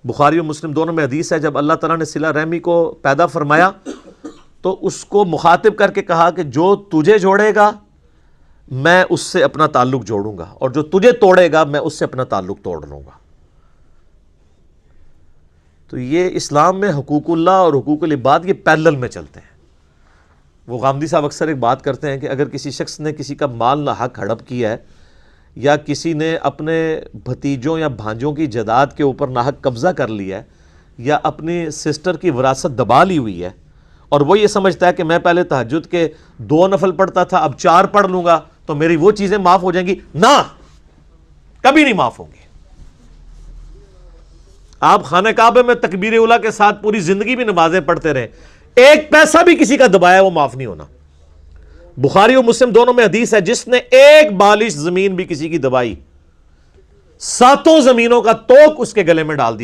بخاری و مسلم دونوں میں حدیث ہے، جب اللہ تعالیٰ نے صلہ رحمی کو پیدا فرمایا تو اس کو مخاطب کر کے کہا کہ جو تجھے جوڑے گا میں اس سے اپنا تعلق جوڑوں گا، اور جو تجھے توڑے گا میں اس سے اپنا تعلق توڑ لوں گا۔ تو یہ اسلام میں حقوق اللہ اور حقوق العباد یہ پیرلل میں چلتے ہیں۔ وہ غامدی صاحب اکثر ایک بات کرتے ہیں کہ اگر کسی شخص نے کسی کا مال ناحق ہڑپ کیا ہے، یا کسی نے اپنے بھتیجوں یا بھانجوں کی جائیداد کے اوپر ناحق قبضہ کر لیا ہے، یا اپنی سسٹر کی وراثت دبا لی ہوئی ہے، اور وہ یہ سمجھتا ہے کہ میں پہلے تہجد کے 2 نفل پڑھتا تھا اب 4 پڑھ لوں گا تو میری وہ چیزیں معاف ہو جائیں گی، نہ، کبھی نہیں معاف ہوں گی۔ آپ خانہ کعبہ میں تکبیر اولیٰ کے ساتھ پوری زندگی بھی نمازیں پڑھتے رہیں، ایک پیسہ بھی کسی کا دبایا وہ معاف نہیں ہونا۔ بخاری و مسلم دونوں میں حدیث ہے، جس نے ایک بالش زمین بھی کسی کی دبائی 7 زمینوں کا توق اس کے گلے میں ڈال دیا۔